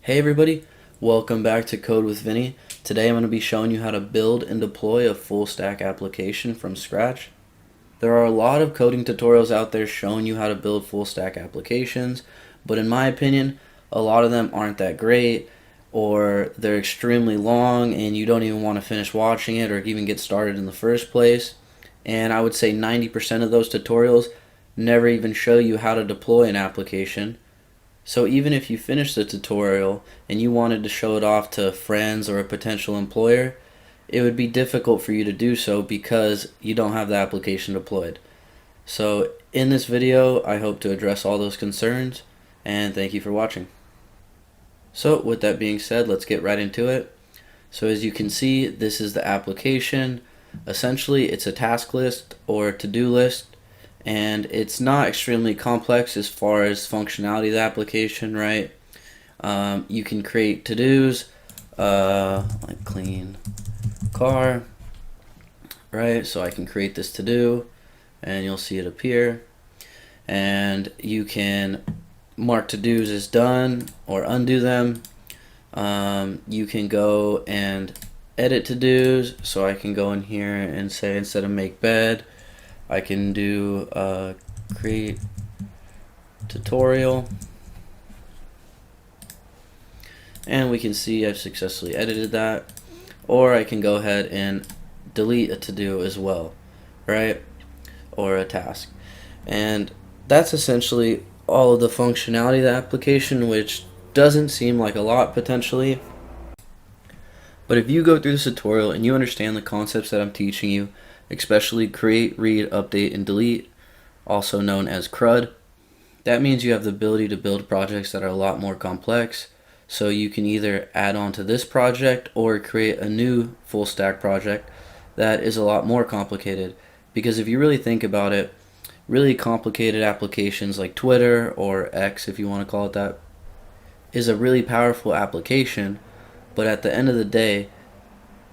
Hey everybody, welcome back to Code with Vinny. Today I'm going to be showing you how to build and deploy a full stack application from scratch. There are a lot of coding tutorials out there showing you how to build full stack applications, but in my opinion, a lot of them aren't that great, or they're extremely long and you don't even want to finish watching it or even get started in the first place. And I would say 90% of those tutorials never even show you how to deploy an application. So even if you finish the tutorial and you wanted to show it off to friends or a potential employer, it would be difficult for you to do so because you don't have the application deployed. So in this video, I hope to address all those concerns, and thank you for watching. So with that being said, let's get right into it. So as you can see, this is the application. Essentially, it's a task list or to-do list. And it's not extremely complex as far as functionality of the application, right? You can create to-dos, like clean car, right? So I can create this to-do, and you'll see it appear. And you can mark to-dos as done or undo them. You can go and edit to-dos, so I can go in here and say instead of make bed, I can do create tutorial, and we can see I've successfully edited that. Or I can go ahead and delete a to-do as well, right? Or a task. And that's essentially all of the functionality of the application, which doesn't seem like a lot potentially. But if you go through this tutorial and you understand the concepts that I'm teaching you, especially create, read, update, and delete, also known as CRUD, that means you have the ability to build projects that are a lot more complex. So you can either add on to this project or create a new full stack project that is a lot more complicated. Because if you really think about it, really complicated applications like Twitter or X, if you want to call it that, is a really powerful application. But at the end of the day,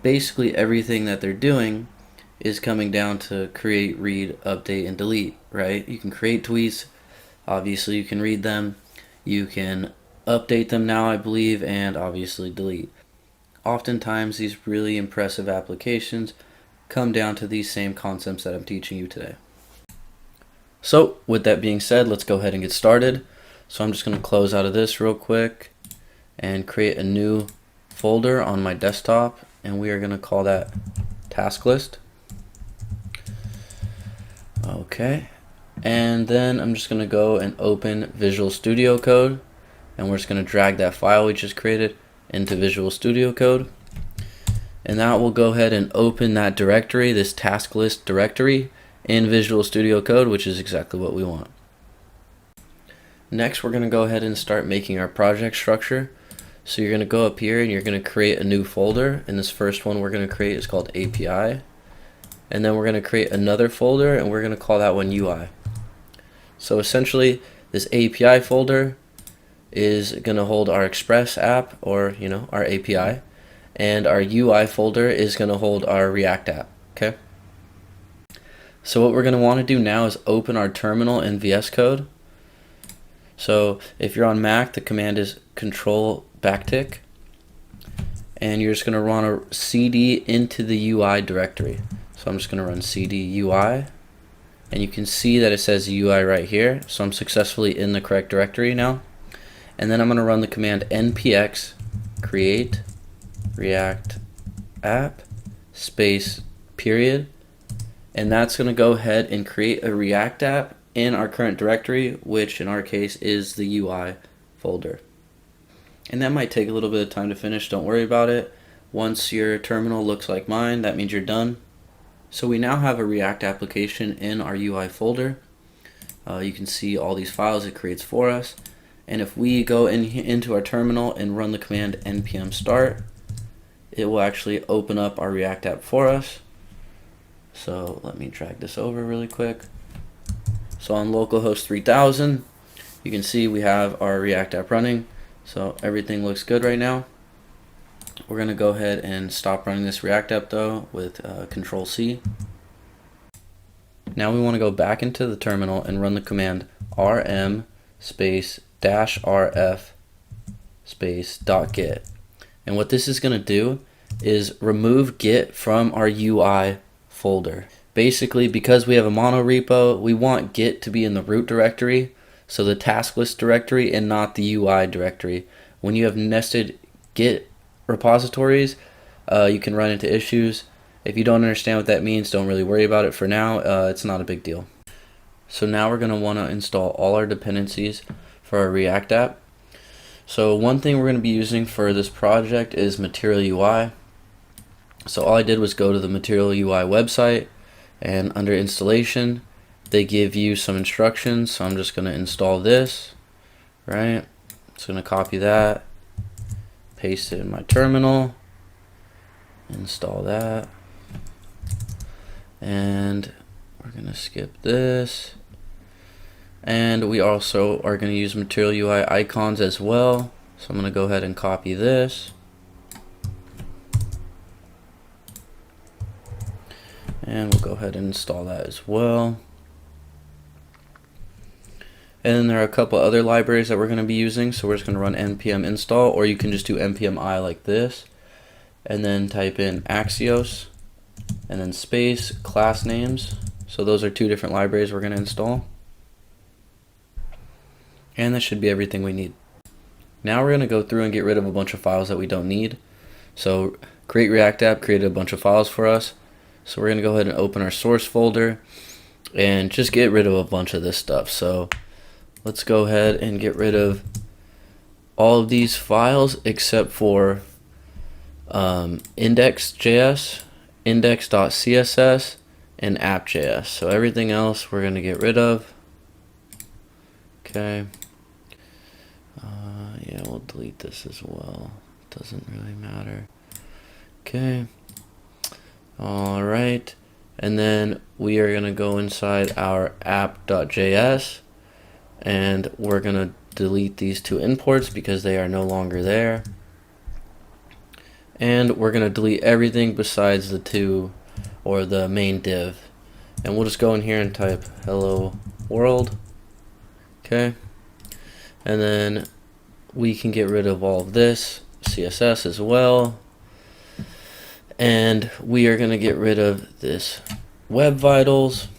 basically everything that they're doing is coming down to create, read, update, and delete, right? You can create tweets, obviously you can read them, you can update them now, I believe, and obviously delete. Oftentimes these really impressive applications come down to these same concepts that I'm teaching you today. So with that being said, let's go ahead and get started. So I'm just going to close out of this real quick and create a new folder on my desktop, and we are going to call that task list. Okay, and then I'm just going to go and open Visual Studio Code, and we're just going to drag that file we just created into Visual Studio Code, and that will go ahead and open that directory, this task list directory in Visual Studio Code, which is exactly what we want. Next, we're going to go ahead and start making our project structure. So you're going to go up here and you're going to create a new folder, and this first one we're going to create is called API. And then we're going to create another folder, and we're going to call that one UI. So essentially, this API folder is going to hold our Express app, or our API, and our UI folder is going to hold our React app. Okay. So what we're going to want to do now is open our terminal in VS Code. So if you're on Mac, the command is Control backtick, and you're just going to want to cd into the UI directory. So I'm just going to run cd UI, and you can see that it says UI right here. So I'm successfully in the correct directory now. And then I'm going to run the command npx create react app space period, and that's going to go ahead and create a React app in our current directory, which in our case is the UI folder. And that might take a little bit of time to finish, don't worry about it. Once your terminal looks like mine, that means you're done. So we now have a React application in our UI folder. You can see all these files it creates for us. And if we go into our terminal and run the command npm start, it will actually open up our React app for us. So let me drag this over really quick. So on localhost 3000, you can see we have our React app running. So everything looks good right now. We're going to go ahead and stop running this React app though with Control C. Now we want to go back into the terminal and run the command rm space -rf space .git. And what this is going to do is remove Git from our UI folder. Basically, because we have a mono repo, we want Git to be in the root directory, so the task list directory, and not the UI directory. When you have nested Git repositories, you can run into issues. If you don't understand what that means, don't really worry about it for now. It's not a big deal. So now we're going to want to install all our dependencies for our React app. So one thing we're going to be using for this project is Material UI. So all I did was go to the Material UI website, and under installation they give you some instructions. So I'm just going to install this, right? Just going to copy that, paste it in my terminal, install that, and we're going to skip this. And we also are going to use Material UI icons as well. So I'm going to go ahead and copy this. And we'll go ahead and install that as well. And then there are a couple other libraries that we're going to be using. So we're just going to run npm install, or you can just do npm I like this. And then type in Axios, and then space, class names. So those are two different libraries we're going to install. And that should be everything we need. Now we're going to go through and get rid of a bunch of files that we don't need. So Create React App created a bunch of files for us. So we're going to go ahead and open our source folder and just get rid of a bunch of this stuff. So let's go ahead and get rid of all of these files except for index.js, index.css, and app.js. So everything else we're going to get rid of. Okay. Yeah, we'll delete this as well. Doesn't really matter. Okay. Alright. And then we are going to go inside our app.js, and we're going to delete these two imports because they are no longer there. And we're going to delete everything besides the two, or the main div. And we'll just go in here and type hello world. Okay. And then we can get rid of all of this CSS as well. And we are going to get rid of this web vitals,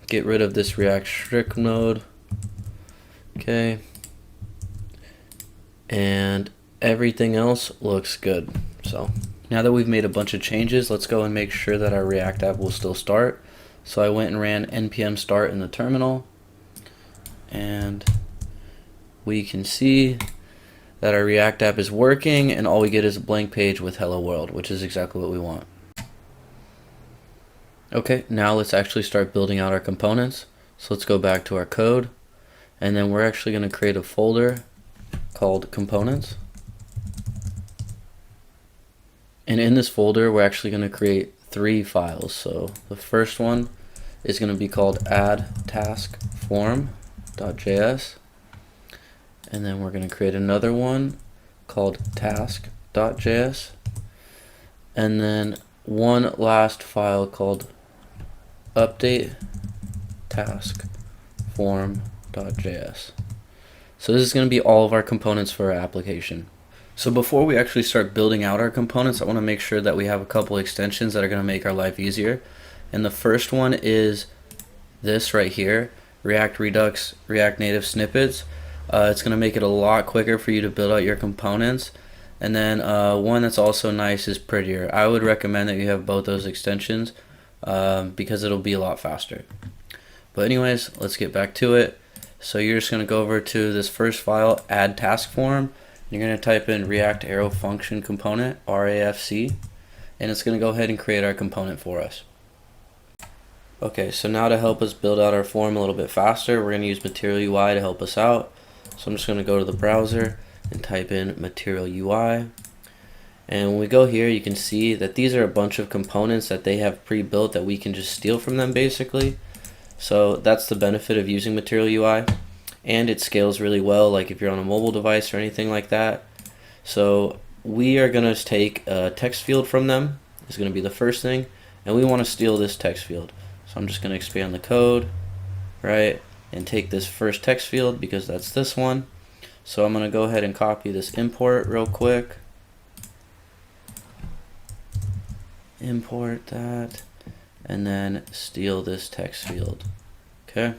get rid of this React strict node. Okay. And everything else looks good. So now that we've made a bunch of changes, let's go and make sure that our React app will still start. So I went and ran npm start in the terminal, and we can see that our React app is working, and all we get is a blank page with hello world, which is exactly what we want. Okay, now let's actually start building out our components. So let's go back to our code, and then we're actually going to create a folder called components. And in this folder, we're actually going to create 3 files. So the first one is going to be called add task form.js. And then we're going to create another one called task.js. And then one last file called update task form.js. So this is going to be all of our components for our application. So before we actually start building out our components, I want to make sure that we have a couple extensions that are going to make our life easier. And the first one is this right here, React Redux React Native Snippets. It's going to make it a lot quicker for you to build out your components. And then one that's also nice is Prettier. I would recommend that you have both those extensions because it'll be a lot faster. But anyways, let's get back to it. So you're just going to go over to this first file, add task form. You're going to type in React Arrow Function Component, RAFC, and it's going to go ahead and create our component for us. Okay, so now to help us build out our form a little bit faster, we're going to use Material UI to help us out. So I'm just going to go to the browser and type in Material UI. And when we go here, you can see that these are a bunch of components that they have pre-built that we can just steal from them basically. So that's the benefit of using Material UI. And it scales really well, like if you're on a mobile device or anything like that. So we are going to take a text field from them. It's going to be the first thing. And we want to steal this text field. So I'm just going to expand the code, right? And take this first text field because that's this one. So I'm going to go ahead and copy this import real quick. Import that, and then steal this text field. Okay.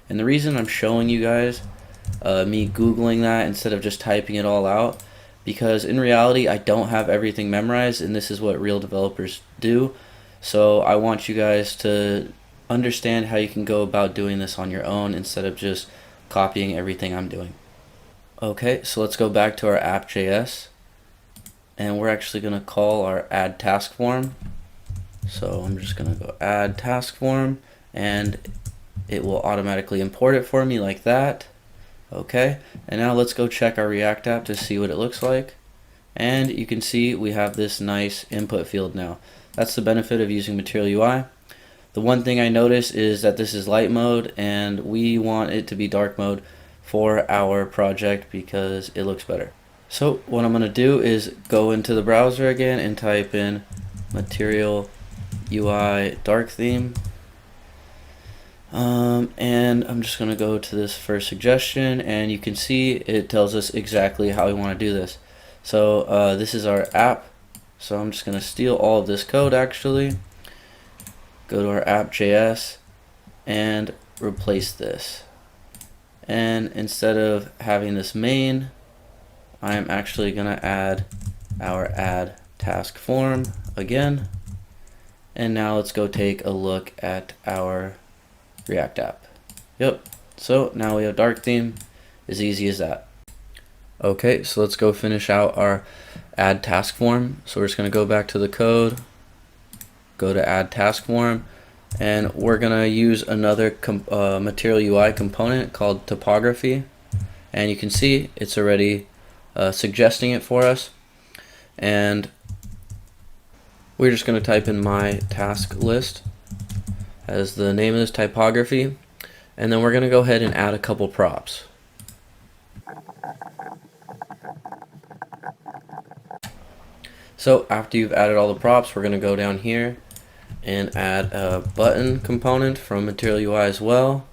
And the reason I'm showing you guys me Googling that instead of just typing it all out, because in reality I don't have everything memorized, and this is what real developers do. So I want you guys to understand how you can go about doing this on your own instead of just copying everything I'm doing. Okay, so let's go back to our app.js, and we're actually going to call our add task form. So I'm just going to go add task form, and it will automatically import it for me like that. Okay, and now let's go check our React app to see what it looks like. And you can see we have this nice input field now. That's the benefit of using Material UI. The one thing I notice is that this is light mode, and we want it to be dark mode for our project because it looks better. So what I'm going to do is go into the browser again and type in Material UI dark theme. And I'm just going to go to this first suggestion, and you can see it tells us exactly how we want to do this. So this is our app. So I'm just going to steal all of this code actually. Go to our app.js and replace this. And instead of having this main, I'm actually going to add our add task form again. And now let's go take a look at our React app. Yep, so now we have dark theme, as easy as that. Okay, so let's go finish out our add task form. So we're just going to go back to the code, go to add task form, and we're going to use another Material UI component called topography. And you can see it's already suggesting it for us. And we're just going to type in my task list as the name of this typography. And then we're going to go ahead and add a couple props. So after you've added all the props, we're going to go down here and add a button component from Material UI as well.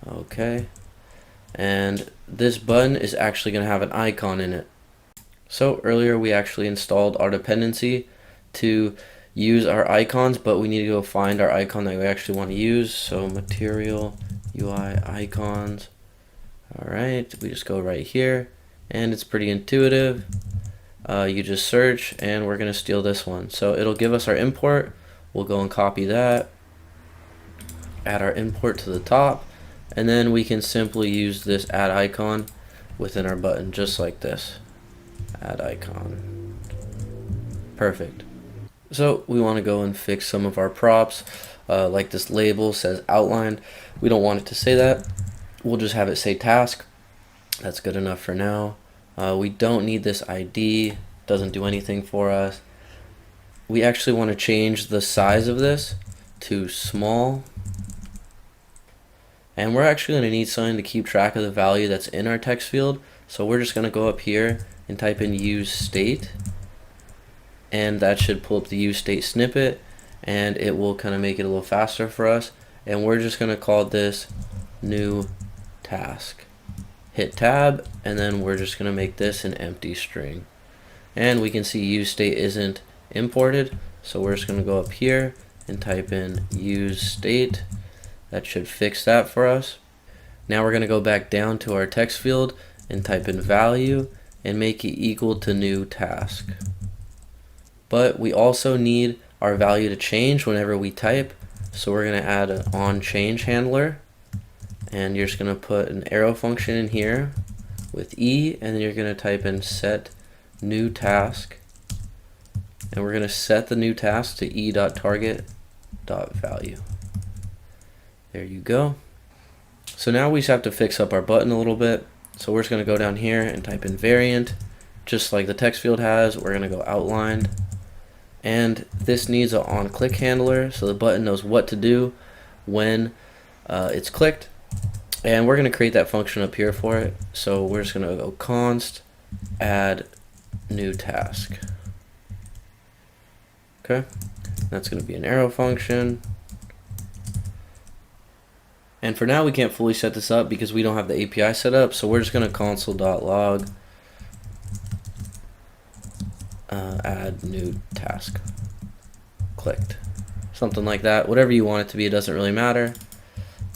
Okay, and this button is actually going to have an icon in it. So earlier we actually installed our dependency to use our icons, but we need to go find our icon that we actually want to use. So Material UI icons. Alright, we just go right here, and it's pretty intuitive. You just search, and we're going to steal this one. So it'll give us our import. We'll go and copy that, add our import to the top, and then we can simply use this add icon within our button, just like this. Add icon. Perfect. So we want to go and fix some of our props, like this label says outlined. We don't want it to say that. We'll just have it say task. That's good enough for now. We don't need this ID, doesn't do anything for us. We actually want to change the size of this to small. And we're actually going to need something to keep track of the value that's in our text field. So we're just going to go up here and type in use state. And that should pull up the use state snippet, and it will kind of make it a little faster for us. And we're just going to call this new task. Hit tab, and then we're just going to make this an empty string. And we can see use state isn't imported, so we're just going to go up here and type in use state. That should fix that for us. Now we're going to go back down to our text field and type in value and make it equal to new task. But we also need our value to change whenever we type, so we're going to add an onChange handler, and you're just going to put an arrow function in here with E, and then you're going to type in set new task, and we're going to set the new task to e.target.value. There you go. So now we just have to fix up our button a little bit. So we're just going to go down here and type in variant, just like the text field has. We're going to go outlined, and this needs an onClick handler, so the button knows what to do when it's clicked. And we're going to create that function up here for it. So we're just going to go const add new task. Okay, that's going to be an arrow function. And for now we can't fully set this up because we don't have the API set up, so we're just going to console.log add new task clicked, something like that, whatever you want it to be, it doesn't really matter.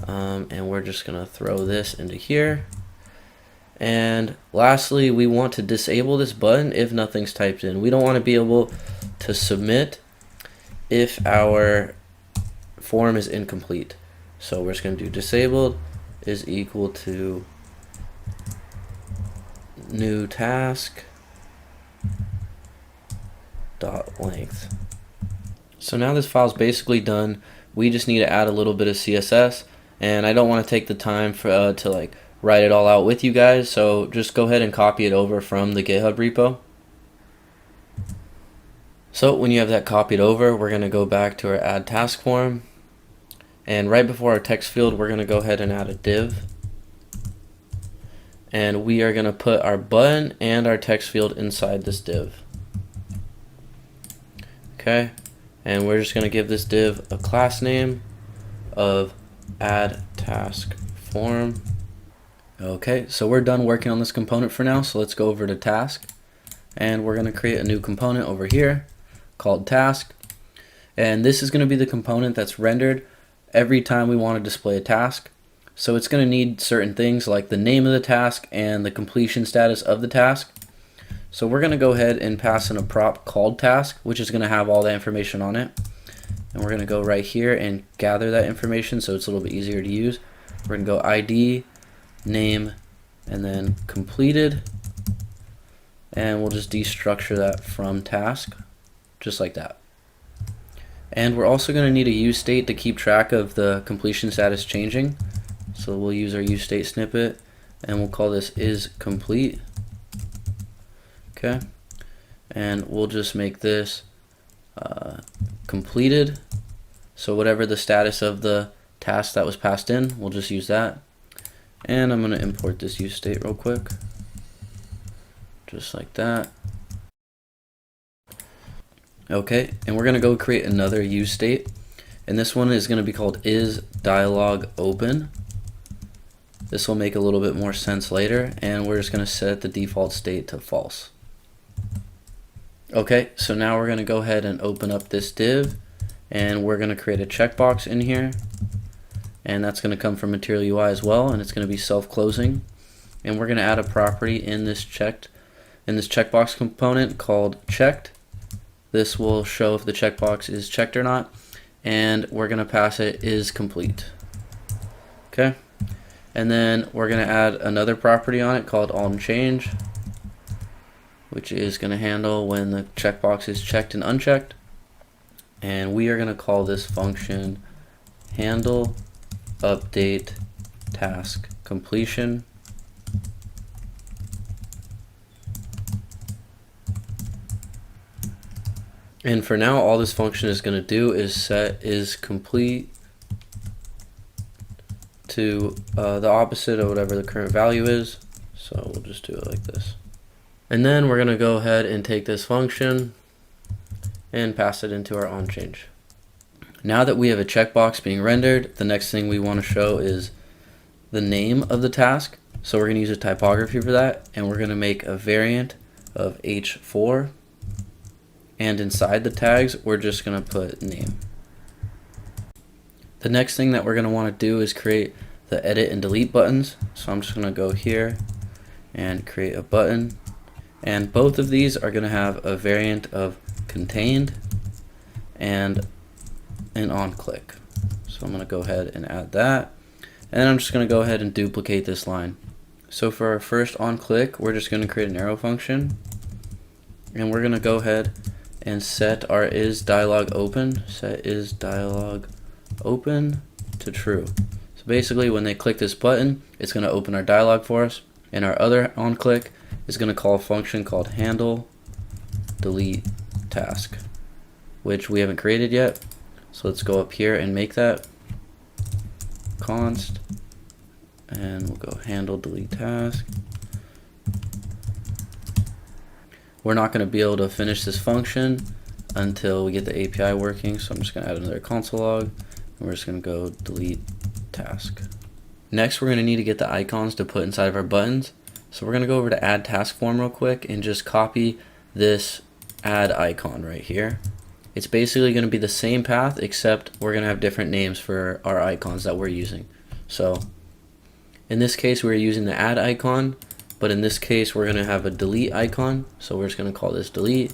And we're just going to throw this into here. And lastly, we want to disable this button if nothing's typed in. We don't want to be able to submit if our form is incomplete. So we're just going to do disabled is equal to new task dot length. So now this file's basically done. We just need to add a little bit of CSS, and I don't want to take the time for to like write it all out with you guys, so just go ahead and copy it over from the GitHub repo. So when you have that copied over, we're going to go back to our add task form, and right before our text field we're going to go ahead and add a div, and we are going to put our button and our text field inside this div. Okay, and we're just going to give this div a class name of add task form. Okay, so we're done working on this component for now, so let's go over to task, and we're going to create a new component over here called task, and this is going to be the component that's rendered every time we want to display a task. So it's going to need certain things like the name of the task and the completion status of the task. So we're going to go ahead and pass in a prop called task, which is going to have all that information on it. And we're going to go right here and gather that information so it's a little bit easier to use. We're going to go ID, name, and then completed. And we'll just destructure that from task, just like that. And we're also going to need a use state to keep track of the completion status changing. So we'll use our use state snippet, and we'll call this is complete. Okay, and we'll just make this completed. So whatever the status of the task that was passed in, we'll just use that. And I'm going to import this use state real quick, just like that. Okay, and we're going to go create another use state, and this one is going to be called is dialog open. This will make a little bit more sense later, and we're just going to set the default state to false. Okay, so now we're going to go ahead and open up this div, and we're going to create a checkbox in here, and that's going to come from Material UI as well, and it's going to be self-closing. And we're going to add a property in this checkbox component called checked. This will show if the checkbox is checked or not, and we're going to pass it is complete. Okay, and then we're going to add another property on it called onChange, which is going to handle when the checkbox is checked and unchecked. And we are going to call this function handle update task completion. And for now, all this function is going to do is set is complete to the opposite of whatever the current value is. So we'll just do it like this. And then we're going to go ahead and take this function and pass it into our onChange. Now that we have a checkbox being rendered, the next thing we want to show is the name of the task. So we're going to use a typography for that, and we're going to make a variant of h4. And inside the tags, we're just going to put name. The next thing that we're going to want to do is create the edit and delete buttons. So I'm just going to go here and create a button. And both of these are going to have a variant of contained and an onClick. So I'm going to go ahead and add that. And then I'm just going to go ahead and duplicate this line. So for our first onClick, we're just going to create an arrow function. And we're going to go ahead and set our is dialog open, set is dialog open to true. So basically when they click this button, it's going to open our dialog for us. And our other onClick is going to call a function called handle delete task, which we haven't created yet. So let's go up here and make that const, and we'll go handle delete task. We're not going to be able to finish this function until we get the API working, so I'm just going to add another console log, and we're just going to go delete task. Next, we're going to need to get the icons to put inside of our buttons. So we're going to go over to add task form real quick and just copy this add icon right here. It's basically going to be the same path, except we're going to have different names for our icons that we're using. So in this case, we're using the add icon, but in this case, we're going to have a delete icon. So we're just going to call this delete.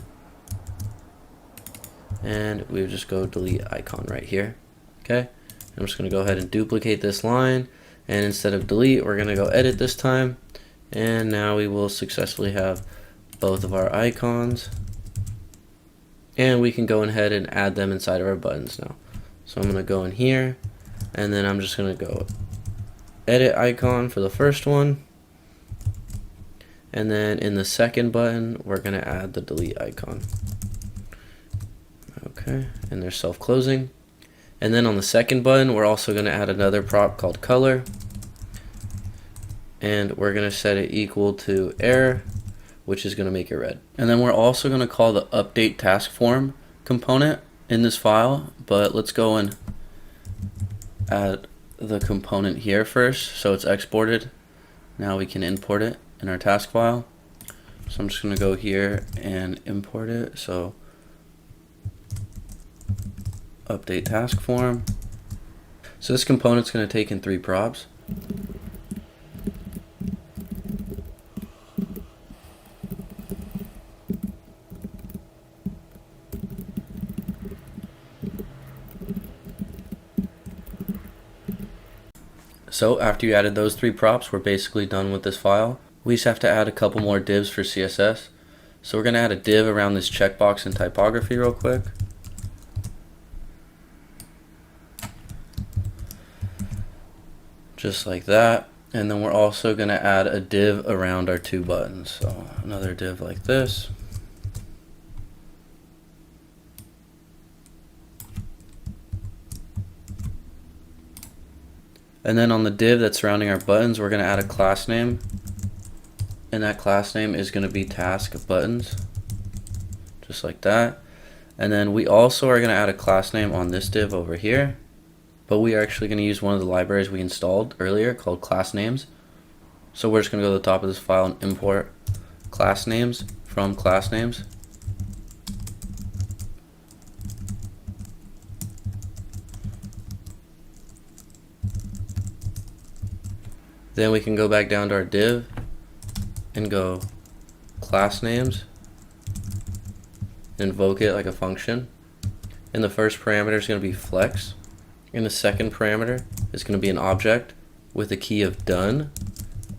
And we'll just go delete icon right here. Okay. I'm just going to go ahead and duplicate this line. And instead of delete, we're going to go edit this time. And now we will successfully have both of our icons. And we can go ahead and add them inside of our buttons now. So I'm going to go in here, and then I'm just going to go edit icon for the first one. And then in the second button, we're going to add the delete icon. Okay, and they're self-closing. And then on the second button, we're also going to add another prop called color. And we're going to set it equal to error, which is going to make it red. And then we're also going to call the update task form component in this file, but let's go and add the component here first. So it's exported. Now we can import it in our task file. So I'm just going to go here and import it. So update task form. So this component's going to take in 3 props. So after you added those 3 props, we're basically done with this file. We just have to add a couple more divs for CSS. So we're going to add a div around this checkbox in typography real quick. Just like that. And then we're also going to add a div around our 2 buttons. So another div like this. And then on the div that's surrounding our buttons, we're going to add a class name. And that class name is going to be task buttons. Just like that. And then we also are going to add a class name on this div over here. But we are actually going to use one of the libraries we installed earlier called class names. So we're just going to go to the top of this file and import class names from class names. Then we can go back down to our div and go class names, invoke it like a function. And the first parameter is going to be flex. And the second parameter is going to be an object with a key of done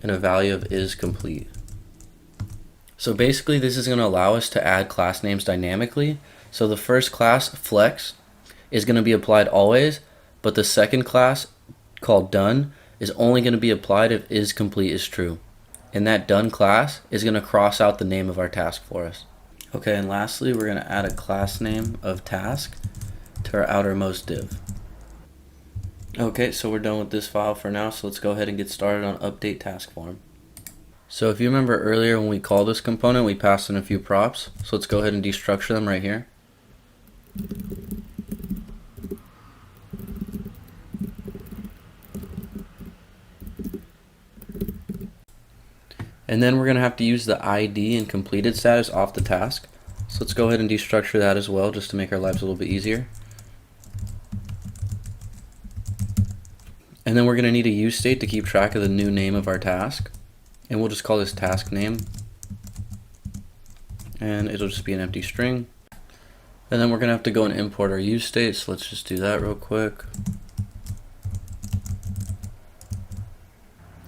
and a value of is complete. So basically this is going to allow us to add class names dynamically. So the first class, flex, is going to be applied always, but the second class called done is only going to be applied if is complete is true. And that done class is going to cross out the name of our task for us. Okay, and lastly, we're going to add a class name of task to our outermost div. Okay, so we're done with this file for now, so let's go ahead and get started on update task form. So if you remember earlier when we called this component, we passed in a few props. So let's go ahead and destructure them right here. And then we're going to have to use the ID and completed status off the task. So let's go ahead and destructure that as well, just to make our lives a little bit easier. And then we're going to need a use state to keep track of the new name of our task. And we'll just call this task name. And it'll just be an empty string. And then we're going to have to go and import our use state. So let's just do that real quick.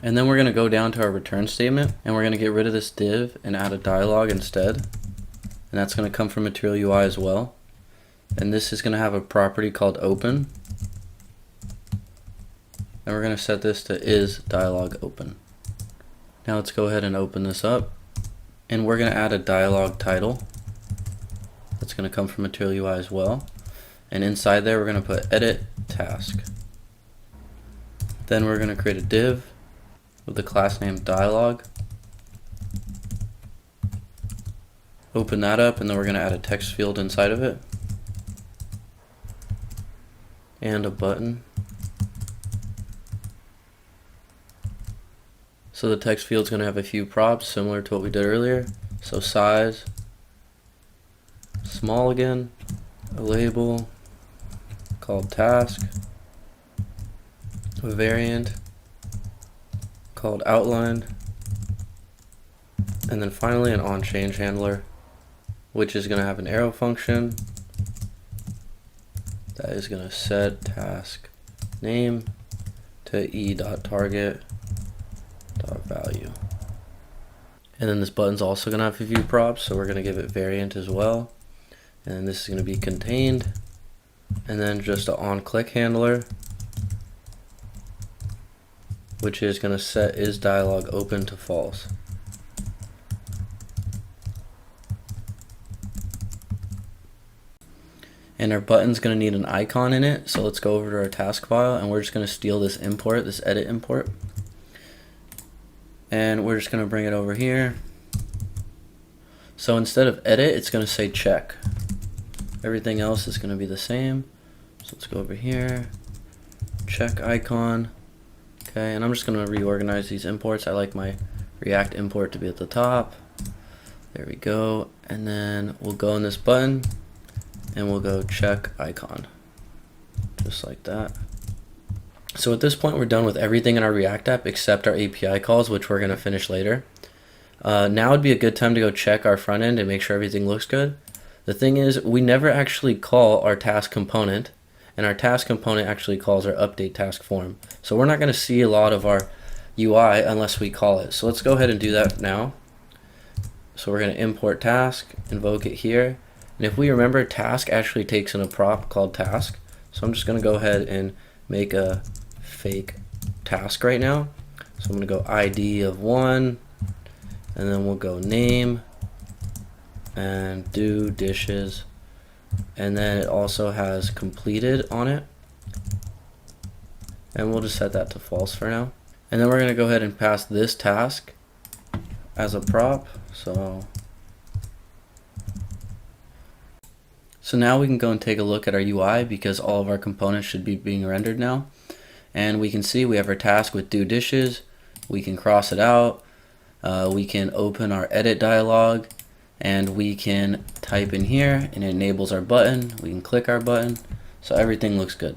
And then we're going to go down to our return statement, and we're going to get rid of this div and add a dialog instead. And that's going to come from Material UI as well. And this is going to have a property called open. And we're going to set this to is dialog open. Now let's go ahead and open this up. And we're going to add a dialog title. That's going to come from Material UI as well. And inside there, we're going to put edit task. Then we're going to create a div with the class name dialog. Open that up, and then we're going to add a text field inside of it. And a button. So the text field is going to have a few props similar to what we did earlier. So size, small again, a label called task, a variant called outline, and then finally an onChange handler, which is going to have an arrow function that is going to set task name to e.target.value. And then this button's also going to have a few props, so we're going to give it variant as well. And then this is going to be contained, and then just an onClick handler, which is going to set isDialog open to false. And our button's going to need an icon in it, so let's go over to our task file, and we're just going to steal this import, this edit import, and we're just going to bring it over here. So instead of edit, it's going to say check. Everything else is going to be the same. So let's go over here, check icon. Okay, and I'm just going to reorganize these imports. I like my React import to be at the top. There we go. And then we'll go in this button and we'll go check icon, just like that. So at this point, we're done with everything in our React app except our API calls, which we're going to finish later. Now would be a good time to go check our front end and make sure everything looks good. The thing is, we never actually call our task component, and our task component actually calls our update task form. So we're not going to see a lot of our UI unless we call it. So let's go ahead and do that now. So we're going to import task, invoke it here. And if we remember, task actually takes in a prop called task. So I'm just going to go ahead and make a fake task right now. So I'm going to go ID of 1, and then we'll go name and do dishes, and then it also has completed on it, and we'll just set that to false for now. And then we're going to go ahead and pass this task as a prop. So now we can go and take a look at our UI, because all of our components should be being rendered now. And we can see we have our task with do dishes. We can cross it out. We can open our edit dialog, and we can type in here, and it enables our button. We can click our button. So everything looks good.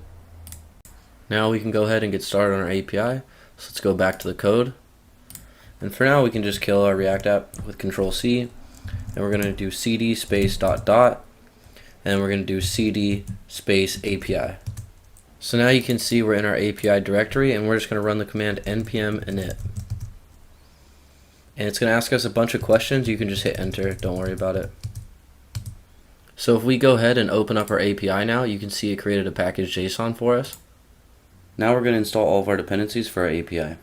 Now we can go ahead and get started on our API. So let's go back to the code. And for now, we can just kill our React app with Control-C. And we're going to do cd space ... and we're going to do cd space API. So now you can see we're in our API directory, and we're just going to run the command npm init. And it's going to ask us a bunch of questions. You can just hit enter, don't worry about it. So if we go ahead and open up our API now, you can see it created a package JSON for us. Now we're going to install all of our dependencies for our API.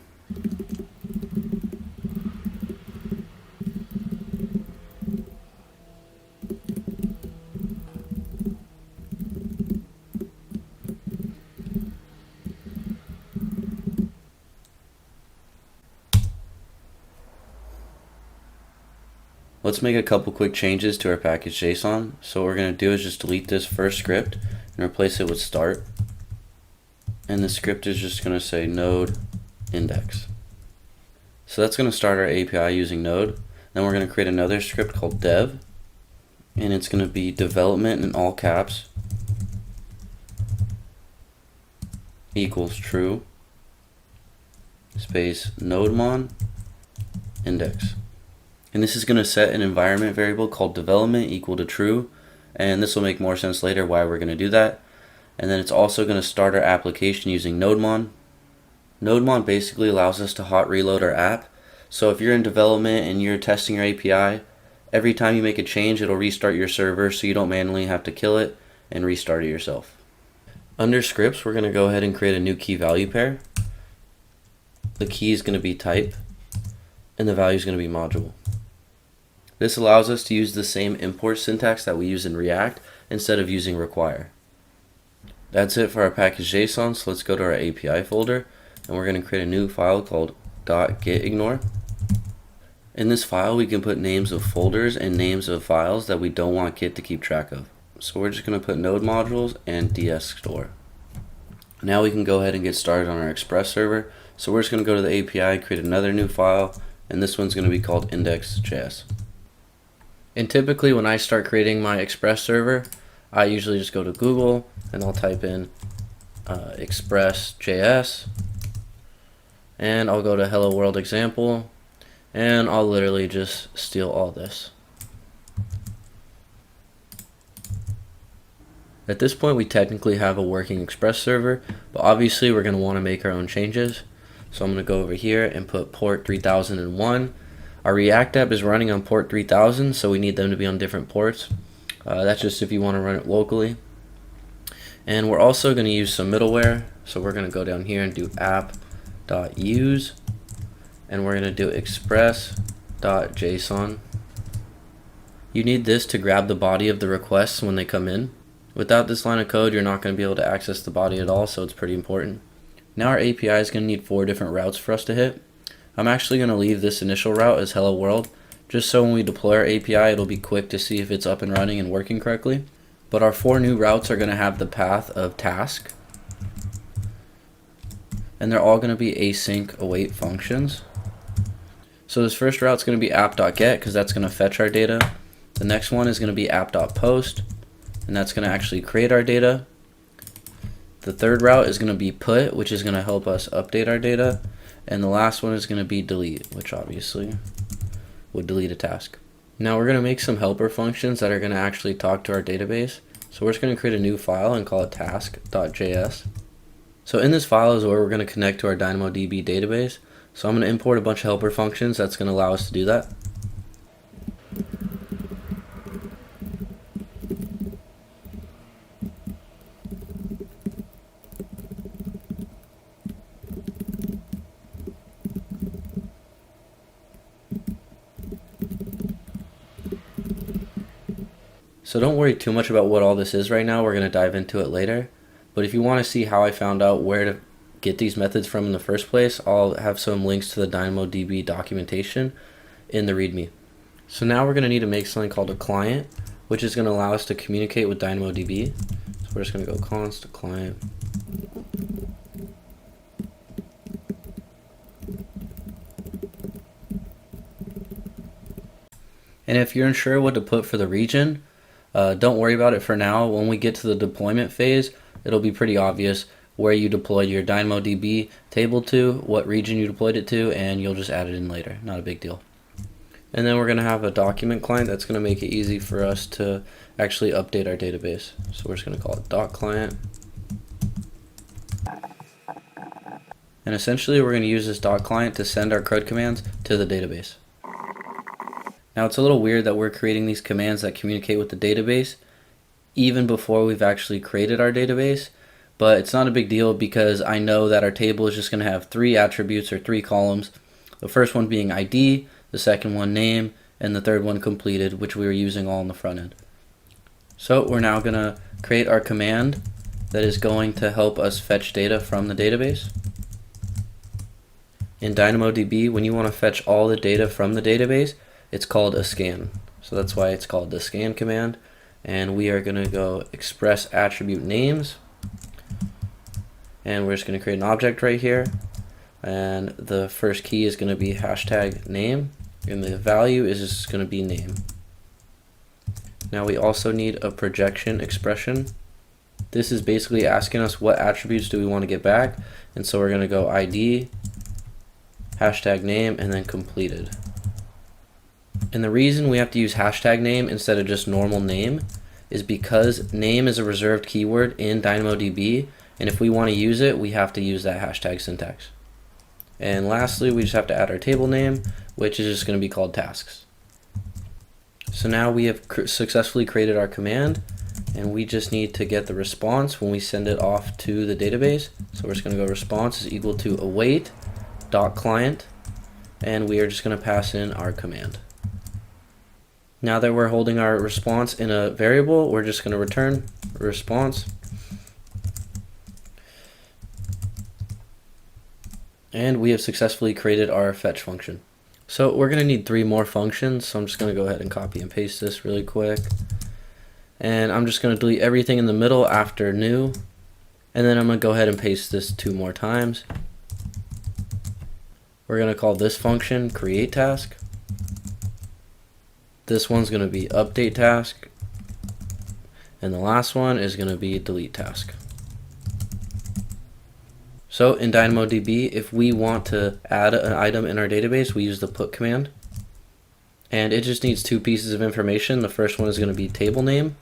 Let's make a couple quick changes to our package JSON. So what we're going to do is just delete this first script and replace it with start. And the script is just going to say node index. So that's going to start our API using Node. Then we're going to create another script called dev, and it's going to be development in all caps equals true space nodemon index. And this is going to set an environment variable called development equal to true, and this will make more sense later why we're going to do that. And then it's also going to start our application using nodemon. Nodemon basically allows us to hot reload our app. So if you're in development and you're testing your API, every time you make a change, it'll restart your server, so you don't manually have to kill it and restart it yourself. Under scripts, we're going to go ahead and create a new key value pair. The key is going to be type, and the value is going to be module. This allows us to use the same import syntax that we use in React instead of using require. That's it for our package JSON, so let's go to our API folder, and we're going to create a new file called .getignore. In this file, we can put names of folders and names of files that we don't want Git to keep track of. So we're just going to put node modules and dsstore. Now we can go ahead and get started on our Express server. So we're just going to go to the API, create another new file, and this one's going to be called index.js. And typically when I start creating my Express server, I usually just go to Google and I'll type in Express.js, and I'll go to hello world example, and I'll literally just steal all this. At this point we technically have a working Express server, but obviously we're going to want to make our own changes. So I'm going to go over here and put port 3001. Our React app is running on port 3000, so we need them to be on different ports. That's just if you want to run it locally. And we're also going to use some middleware, so we're going to go down here and do app.use, and we're going to do express.json. You need this to grab the body of the requests when they come in. Without this line of code, you're not going to be able to access the body at all, so it's pretty important. Now our API is going to need 4 different routes for us to hit. I'm actually going to leave this initial route as hello world, just so when we deploy our API, it'll be quick to see if it's up and running and working correctly. But our 4 new routes are going to have the path of task, and they're all going to be async await functions. So this first route is going to be app.get, because that's going to fetch our data. The next one is going to be app.post, and that's going to actually create our data. The third route is going to be put, which is going to help us update our data. And the last one is going to be delete, which obviously would delete a task. Now we're going to make some helper functions that are going to actually talk to our database. So we're just going to create a new file and call it task.js. So in this file is where we're going to connect to our DynamoDB database. So I'm going to import a bunch of helper functions that's going to allow us to do that. So don't worry too much about what all this is right now, we're going to dive into it later. But if you want to see how I found out where to get these methods from in the first place, I'll have some links to the DynamoDB documentation in the README. So now we're going to need to make something called a client, which is going to allow us to communicate with DynamoDB. So we're just going to go const client. And if you're unsure what to put for the region, don't worry about it for now. When we get to the deployment phase, it'll be pretty obvious where you deployed your DynamoDB table to, what region you deployed it to, and you'll just add it in later. Not a big deal. And then we're going to have a document client that's going to make it easy for us to actually update our database. So we're just going to call it .client. And essentially we're going to use this .client to send our CRUD commands to the database. Now it's a little weird that we're creating these commands that communicate with the database even before we've actually created our database, but it's not a big deal because I know that our table is just going to have 3 attributes or 3 columns. The first one being ID, the second one name, and the third one completed, which we were using all on the front end. So we're now going to create our command that is going to help us fetch data from the database. In DynamoDB, when you want to fetch all the data from the database, it's called a scan. So that's why it's called the scan command. And we are going to go express attribute names. And we're just going to create an object right here. And the first key is going to be hashtag name. And the value is just going to be name. Now we also need a projection expression. This is basically asking us what attributes do we want to get back. And so we're going to go ID, hashtag name, and then completed. And the reason we have to use hashtag name instead of just normal name is because name is a reserved keyword in DynamoDB, and if we want to use it, we have to use that hashtag syntax. And lastly, we just have to add our table name, which is just going to be called tasks. So now we have successfully created our command, and we just need to get the response when we send it off to the database. So we're just going to go response is equal to await.client, and we are just going to pass in our command. Now that we're holding our response in a variable, we're just going to return response. And we have successfully created our fetch function. So we're going to need 3 more functions. So I'm just going to go ahead and copy and paste this really quick. And I'm just going to delete everything in the middle after new. And then I'm going to go ahead and paste this 2 more times. We're going to call this function create task. This one's going to be update task. And the last one is going to be delete task. So in DynamoDB, if we want to add an item in our database, we use the put command. And it just needs two pieces of information. The first one is going to be table name.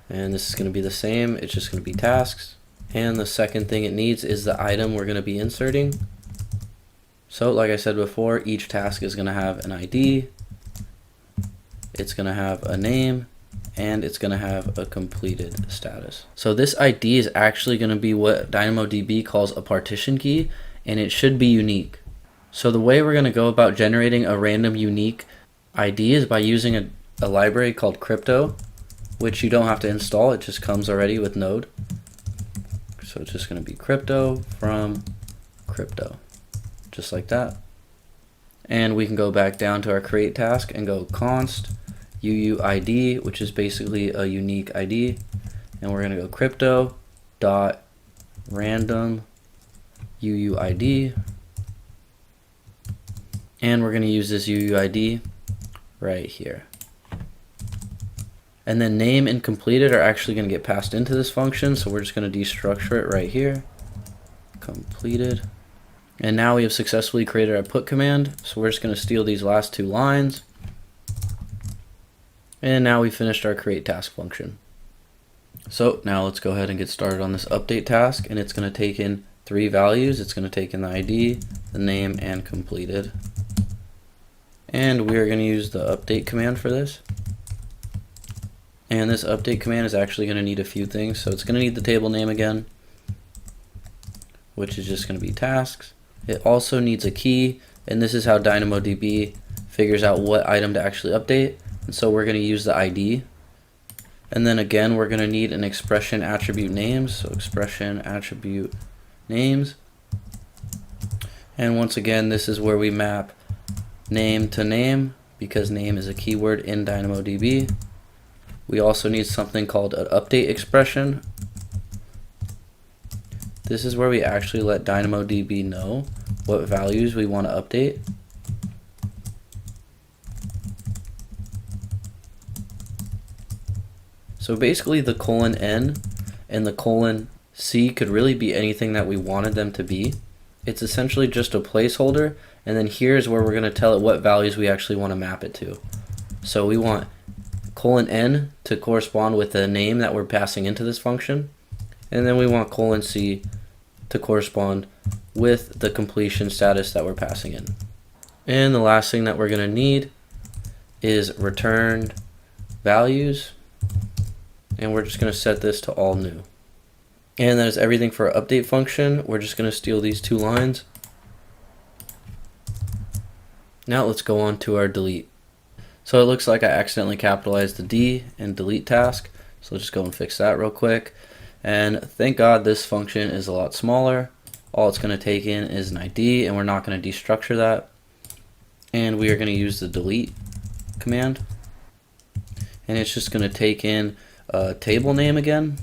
And this is going to be the same. It's just going to be tasks. And the second thing it needs is the item we're going to be inserting. So like I said before, each task is going to have an ID. It's going to have a name. And it's going to have a completed status. So this ID is actually going to be what DynamoDB calls a partition key, and it should be unique. So the way we're going to go about generating a random unique ID is by using a library called crypto, which you don't have to install. It just comes already with Node. So it's just going to be crypto from crypto, just like that. And we can go back down to our create task and go const UUID, which is basically a unique ID, and we're going to go crypto dot random UUID, and we're going to use this UUID right here. And then name and completed are actually going to get passed into this function, so we're just going to destructure it right here, completed. And now we have successfully created our put command, so we're just going to steal these last two lines. And now we finished our create task function. So now let's go ahead and get started on this update task, and it's going to take in three values. It's going to take in the ID, the name, and completed. And we are going to use the update command for this. And this update command is actually going to need a few things. So it's going to need the table name again, which is just going to be tasks. It also needs a key, and this is how DynamoDB figures out what item to actually update. And so we're going to use the ID. And then again, we're going to need an expression attribute names. So expression attribute names. And once again, this is where we map name to name, because name is a keyword in DynamoDB. We also need something called an update expression. This is where we actually let DynamoDB know what values we want to update. So basically the :n and the :c could really be anything that we wanted them to be. It's essentially just a placeholder, and then here's where we're going to tell it what values we actually want to map it to. So we want :n to correspond with the name that we're passing into this function, and then we want :c to correspond with the completion status that we're passing in. And the last thing that we're going to need is returned values. And we're just going to set this to all new. And that is everything for our update function. We're just going to steal these two lines. Now let's go on to our delete. So it looks like I accidentally capitalized the D in delete task. So let's just go and fix that real quick. And thank God this function is a lot smaller. All it's going to take in is an ID, and we're not going to destructure that. And we are going to use the delete command. And it's just going to take in table name again,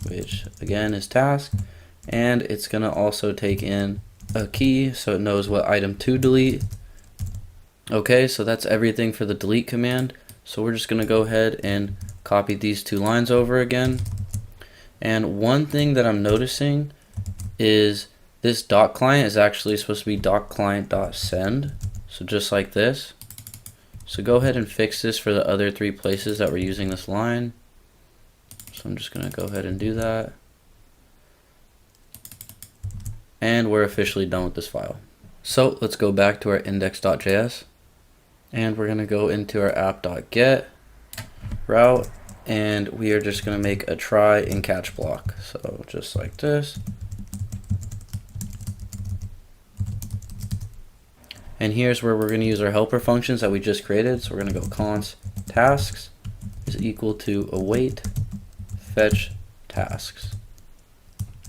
which again is task, and it's going to also take in a key so it knows what item to delete. Okay, so that's everything for the delete command. So we're just going to go ahead and copy these two lines over again. And one thing that I'm noticing is this dot client is actually supposed to be dot client.send, so just like this. So go ahead and fix this for the other three places that we're using this line. So I'm just going to go ahead and do that. And we're officially done with this file. So let's go back to our index.js. And we're going to go into our app.get route. And we are just going to make a try and catch block. So just like this. And here's where we're going to use our helper functions that we just created. So we're going to go const tasks is equal to await fetch tasks.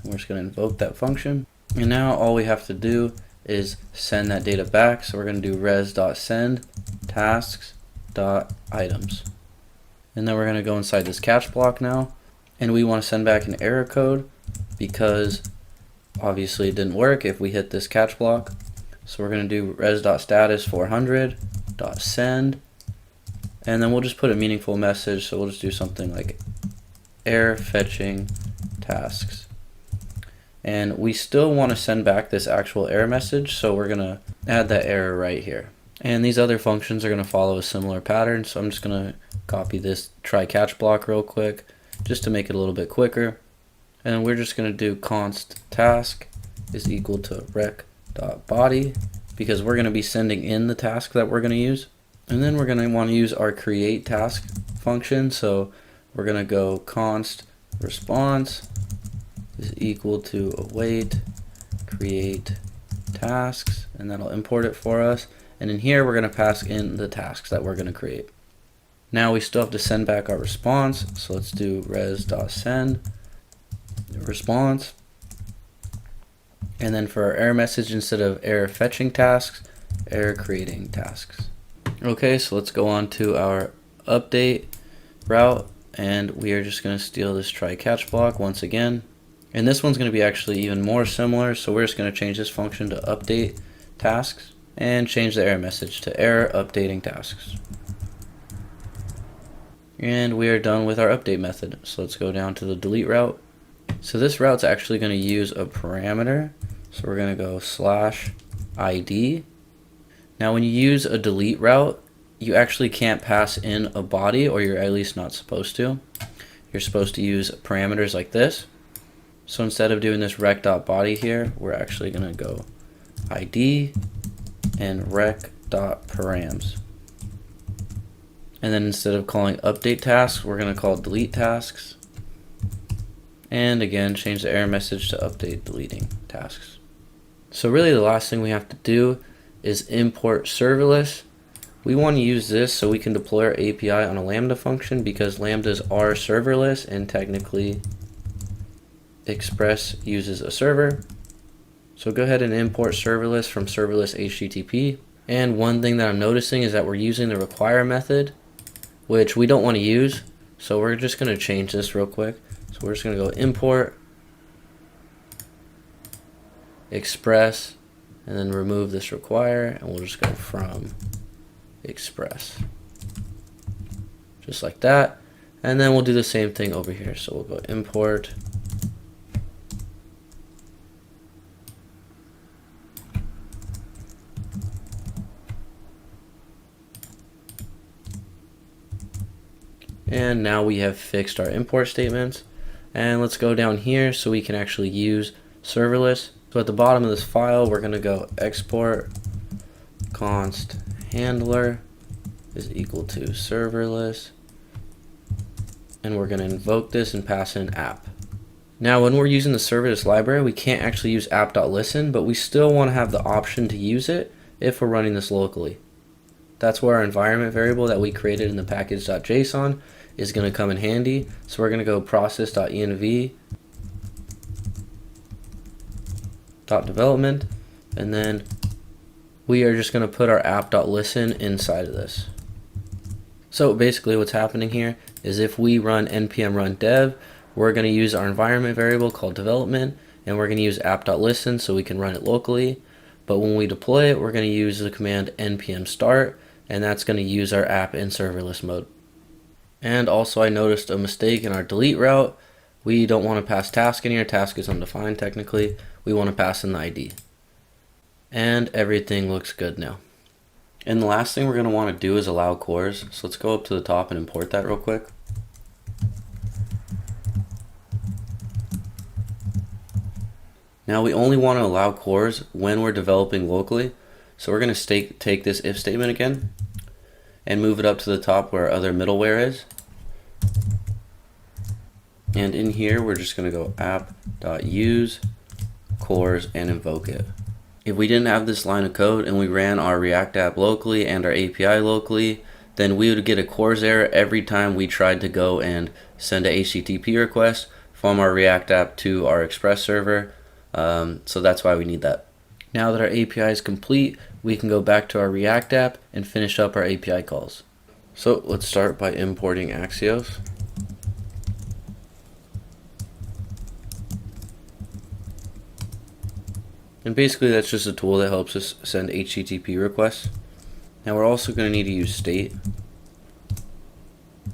And we're just going to invoke that function. And now all we have to do is send that data back. So we're going to do res.send tasks.items. And then we're going to go inside this catch block now. And we want to send back an error code because Obviously it didn't work if we hit this catch block. So we're going to do res.status 400.send, and then we'll just put a meaningful message. So we'll just do something like error fetching tasks. And we still want to send back this actual error message, so we're going to add that error right here. And these other functions are going to follow a similar pattern, so I'm just going to copy this try catch block real quick just to make it a little bit quicker. And we're just going to do const task is equal to rec.body, because we're going to be sending in the task that we're going to use. And then we're going to want to use our create task function, so we're going to go const response is equal to await create tasks, and that'll import it for us. And in here we're going to pass in the tasks that we're going to create. Now we still have to send back our response, so let's do res.send response. And then for our error message, instead of error fetching tasks, error creating tasks. Okay, so let's go on to our update route, and we are just going to steal this try catch block once again. And this one's going to be actually even more similar, so we're just going to change this function to update tasks and change the error message to error updating tasks. And we are done with our update method. So let's go down to the delete route. So this route's actually going to use a parameter. So we're going to go /id. Now when you use a delete route, you actually can't pass in a body, or you're at least not supposed to. You're supposed to use parameters like this. So instead of doing this rec.body here, we're actually going to go id and rec.params. And then instead of calling update tasks, we're going to call delete tasks. And again, change the error message to update deleting tasks. So really the last thing we have to do is import serverless. We want to use this so we can deploy our API on a Lambda function, because Lambdas are serverless and technically Express uses a server. So go ahead and import serverless from serverless HTTP. And one thing that I'm noticing is that we're using the require method, which we don't want to use. So we're just going to change this real quick. So we're just going to go import Express and then remove this require, and we'll just go from Express. Just like that. And then we'll do the same thing over here. So we'll go import and now we have fixed our import statements. And let's go down here so we can actually use serverless. So at the bottom of this file, we're going to go export const handler is equal to serverless, and we're going to invoke this and pass in app. Now when we're using the serverless library, we can't actually use app.listen, but we still want to have the option to use it if we're running this locally. That's where our environment variable that we created in the package.json is going to come in handy. So we're going to go process.env.development, and then we are just going to put our app.listen inside of this. So basically what's happening here is if we run npm run dev, we're going to use our environment variable called development, and we're going to use app.listen so we can run it locally. But when we deploy it, we're going to use the command npm start, and that's going to use our app in serverless mode. And also I noticed a mistake in our delete route. We don't want to pass task in here. Task is undefined technically. We want to pass in the ID. And everything looks good now. And the last thing we're going to want to do is allow cores. So let's go up to the top and import that real quick. Now we only want to allow cores when we're developing locally. So we're going to take this if statement again and move it up to the top where our other middleware is. And in here we're just going to go app.use cores and invoke it. If we didn't have this line of code and we ran our React app locally and our API locally, then we would get a cores error every time we tried to go and send a HTTP request from our React app to our Express server. So that's why we need that. Now that our API is complete, we can go back to our React app and finish up our API calls. So let's start by importing Axios. And basically that's just a tool that helps us send HTTP requests. Now we're also going to need to use state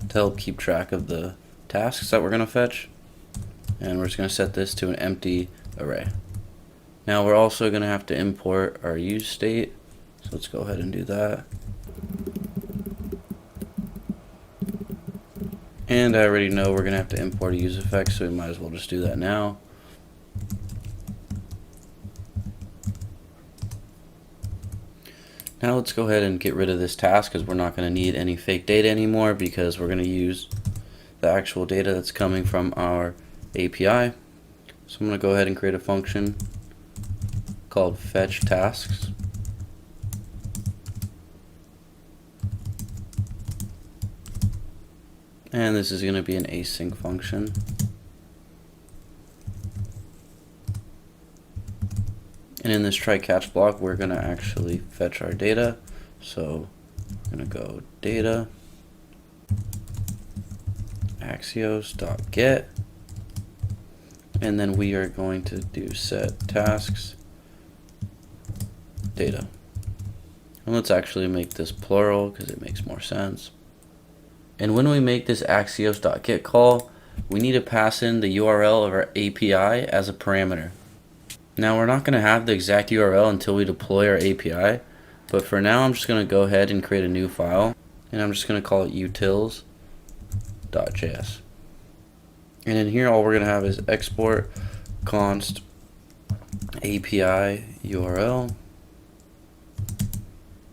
to help keep track of the tasks that we're going to fetch. And we're just going to set this to an empty array. Now we're also going to have to import our use state. So let's go ahead and do that. And I already know we're going to have to import a use effect, so we might as well just do that now. Now let's go ahead and get rid of this task because we're not going to need any fake data anymore because we're going to use the actual data that's coming from our API. So I'm going to go ahead and create a function called fetch tasks. And this is going to be an async function. And in this try catch block, we're going to actually fetch our data. So I'm going to go data axios.get, and then we are going to do set tasks data. And let's actually make this plural because it makes more sense. And when we make this axios.get call, we need to pass in the URL of our API as a parameter. Now we're not going to have the exact URL until we deploy our API, but for now I'm just going to go ahead and create a new file, and I'm just going to call it utils.js. And in here all we're going to have is export const API URL,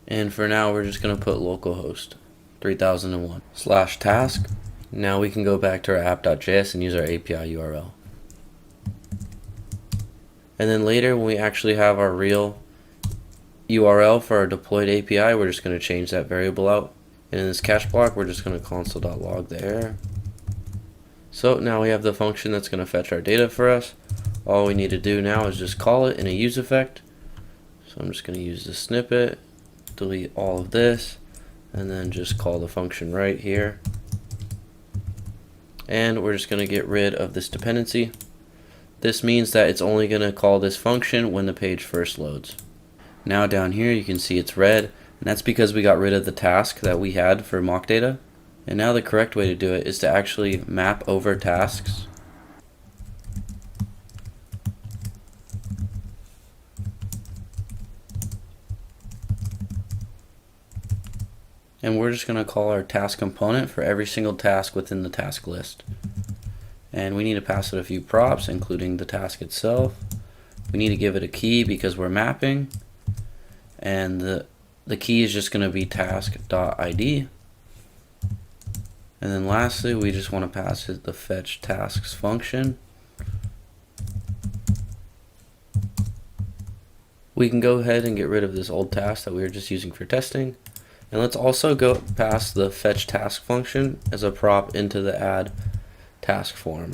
and for now we're just going to put localhost 3001 /task. Now we can go back to our app.js and use our API URL. And then later when we actually have our real URL for our deployed API, we're just going to change that variable out. And in this catch block, we're just going to console.log the error. So now we have the function that's going to fetch our data for us. All we need to do now is just call it in a use effect. So I'm just going to use the snippet, delete all of this, and then just call the function right here. And we're just going to get rid of this dependency. This means that it's only going to call this function when the page first loads. Now down here you can see it's red, and that's because we got rid of the task that we had for mock data. And now the correct way to do it is to actually map over tasks. And we're just going to call our task component for every single task within the task list. And we need to pass it a few props, including the task itself. We need to give it a key because we're mapping. And the key is just going to be task.id. And then lastly, we just want to pass it the fetch tasks function. We can go ahead and get rid of this old task that we were just using for testing. And let's also go pass the fetch task function as a prop into the add task form.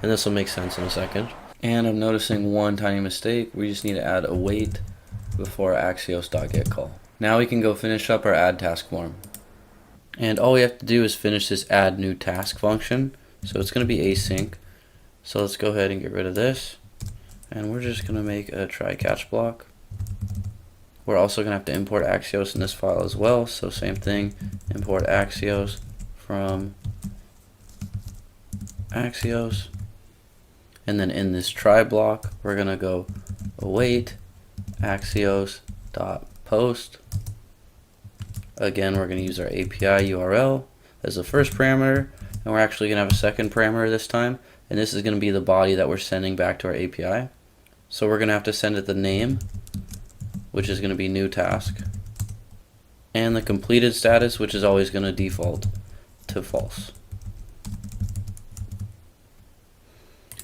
And this will make sense in a second. And I'm noticing one tiny mistake. We just need to add await before axios.get call. Now we can go finish up our add task form. And all we have to do is finish this add new task function. So it's going to be async. So let's go ahead and get rid of this. And we're just going to make a try catch block. We're also going to have to import Axios in this file as well. So same thing, import Axios from Axios. And then in this try block, we're going to go await axios.post. Again, we're going to use our API URL as the first parameter. And we're actually going to have a second parameter this time. And this is going to be the body that we're sending back to our API. So we're going to have to send it the name, which is going to be new task, and the completed status, which is always going to default to false.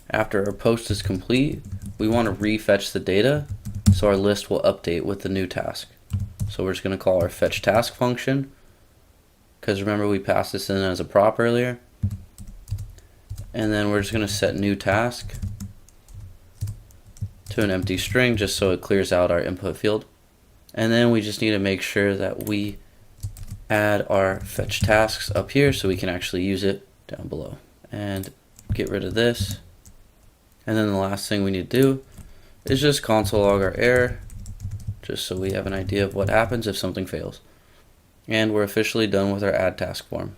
After our post is complete, we want to refetch the data so our list will update with the new task. So we're just going to call our fetch task function, because remember we passed this in as a prop earlier, and then we're just going to set new task to an empty string just so it clears out our input field. And then we just need to make sure that we add our fetch tasks up here so we can actually use it down below. And get rid of this. And then the last thing we need to do is just console log our error, just so we have an idea of what happens if something fails. And we're officially done with our add task form.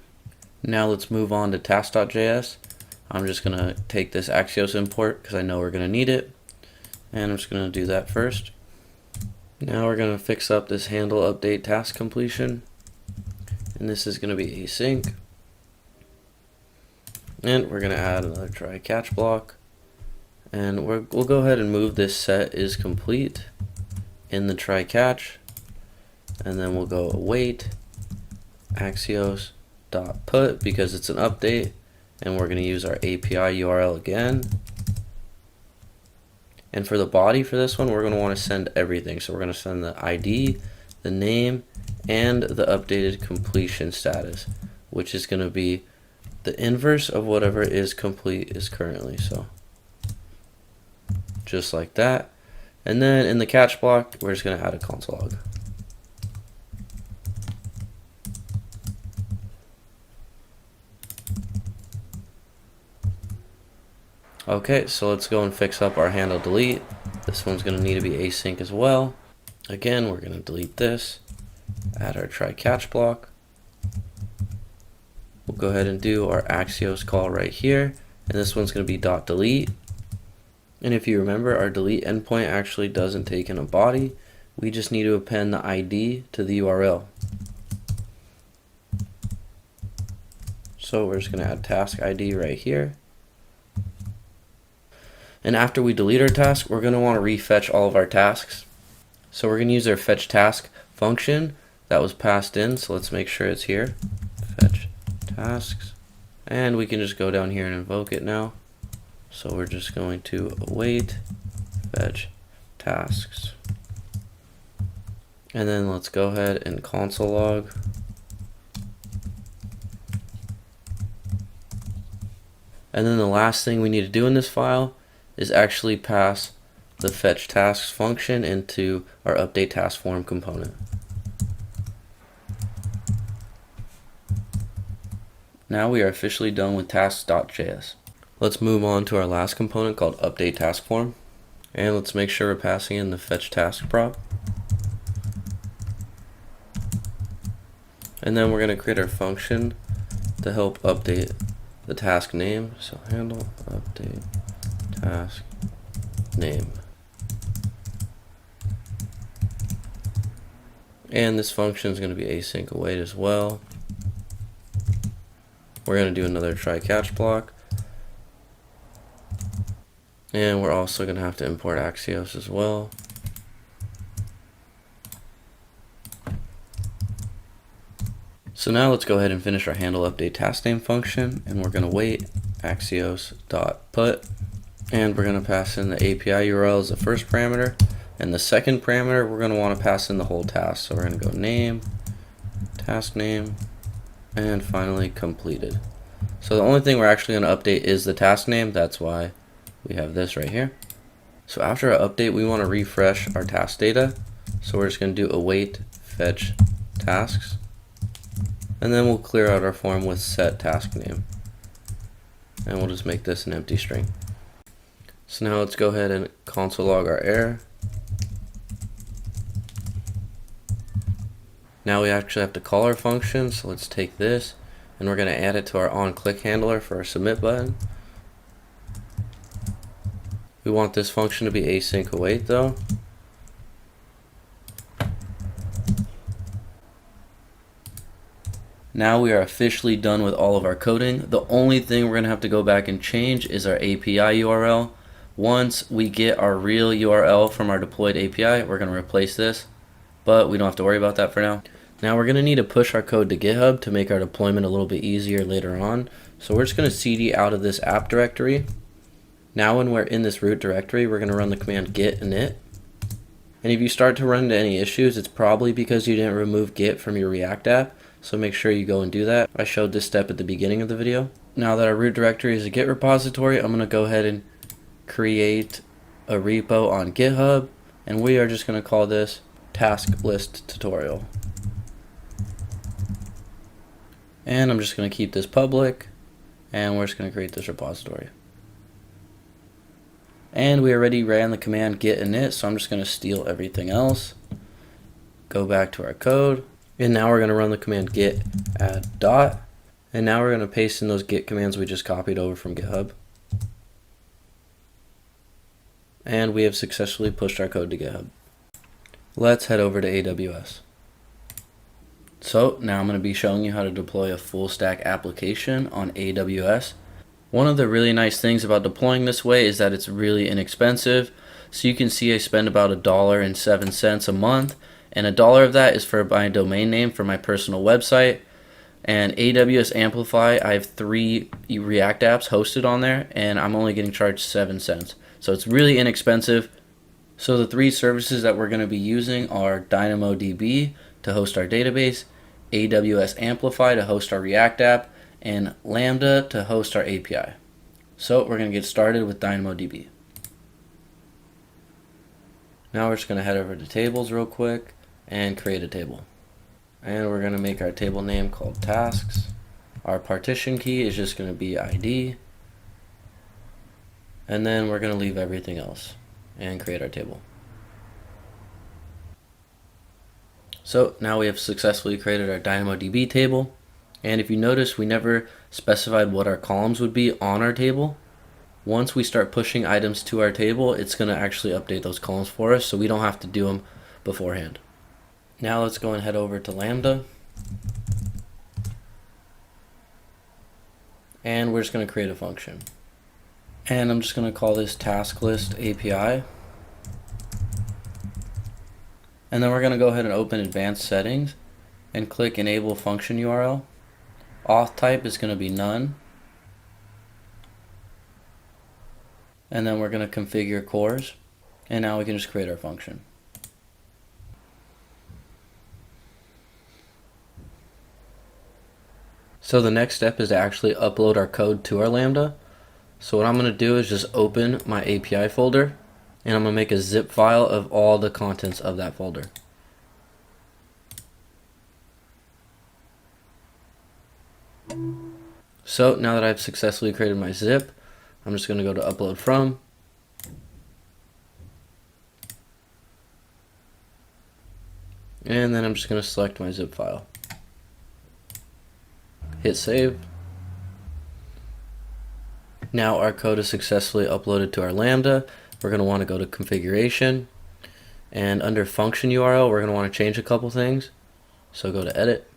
Now let's move on to task.js. I'm just going to take this Axios import because I know we're going to need it. And I'm just going to do that first. Now we're going to fix up this handle update task completion. And this is going to be async. And we're going to add another try catch block. And we'll go ahead and move this set is complete in the try catch. And then we'll go await Axios.put because it's an update, and we're going to use our API URL again. And for the body for this one, we're going to want to send everything. So we're going to send the ID, the name, and the updated completion status, which is going to be the inverse of whatever is complete is currently. So just like that. And then in the catch block, we're just going to add a console log. Okay, so let's go and fix up our handle delete. This one's going to need to be async as well. Again, we're going to delete this, add our try catch block. We'll go ahead and do our Axios call right here, and this one's going to be .delete. And if you remember, our delete endpoint actually doesn't take in a body. We just need to append the ID to the URL. So we're just going to add task ID right here. And after we delete our task, we're going to want to refetch all of our tasks. So we're going to use our fetch task function that was passed in. So let's make sure it's here. Fetch tasks. And we can just go down here and invoke it now. So we're just going to await fetch tasks. And then let's go ahead and console log. And then the last thing we need to do in this file is actually pass the fetch tasks function into our update task form component. Now we are officially done with tasks.js. Let's move on to our last component called update task form. And let's make sure we're passing in the fetch task prop. And then we're going to create our function to help update the task name. So handle update task name. And this function is going to be async await as well. We're going to do another try catch block. And we're also going to have to import Axios as well. So now let's go ahead and finish our handle update task name function, and we're going to wait Axios.put, and we're going to pass in the API URL as the first parameter, and the second parameter we're going to want to pass in the whole task. So we're going to go name, task name, and finally completed. So the only thing we're actually going to update is the task name. That's why we have this right here. So after our update, we want to refresh our task data. So we're just going to do await fetch tasks. And then we'll clear out our form with set task name. And we'll just make this an empty string. So now let's go ahead and console log our error. Now we actually have to call our function. So let's take this and we're going to add it to our onClick handler for our submit button. We want this function to be async await though. Now we are officially done with all of our coding. The only thing we're going to have to go back and change is our API URL. Once we get our real URL from our deployed API, we're going to replace this, but we don't have to worry about that for now. Now we're going to need to push our code to GitHub to make our deployment a little bit easier later on. So we're just going to cd out of this app directory. Now when we're in this root directory, we're going to run the command git init. And if you start to run into any issues, it's probably because you didn't remove git from your React app. So make sure you go and do that. I showed this step at the beginning of the video. Now that our root directory is a Git repository, I'm going to go ahead and create a repo on GitHub. And we are just going to call this task list tutorial. And I'm just going to keep this public. And we're just going to create this repository. And we already ran the command git init, so I'm just going to steal everything else. Go back to our code, and now we're going to run the command git add dot, and now we're going to paste in those git commands we just copied over from GitHub. And we have successfully pushed our code to GitHub. Let's head over to AWS. So now I'm going to be showing you how to deploy a full stack application on AWS. One of the really nice things about deploying this way is that it's really inexpensive. So you can see I spend about $1.07 a month, and $1 of that is for my domain name for my personal website. And AWS Amplify, I have 3 React apps hosted on there, and I'm only getting charged 7 cents. So it's really inexpensive. So the 3 services that we're going to be using are DynamoDB to host our database, AWS Amplify to host our React app, and Lambda to host our API. So we're going to get started with DynamoDB. Now we're just going to head over to tables real quick and create a table. And we're going to make our table name called tasks. Our partition key is just going to be ID. And then we're going to leave everything else and create our table. So now we have successfully created our DynamoDB table. And if you notice, we never specified what our columns would be on our table. Once we start pushing items to our table, it's going to actually update those columns for us, so we don't have to do them beforehand. Now let's go and head over to Lambda. And we're just going to create a function. And I'm just going to call this task list API. And then we're going to go ahead and open advanced settings and click enable function URL. Auth type is going to be none. And then we're going to configure cores. And now we can just create our function. So the next step is to actually upload our code to our Lambda. So what I'm going to do is just open my API folder, and I'm going to make a zip file of all the contents of that folder. So now that I've successfully created my zip, I'm just going to go to upload from. And then I'm just going to select my zip file. Hit save. Now our code is successfully uploaded to our Lambda. We're going to want to go to configuration, and under function URL we're going to want to change a couple things. So go to edit,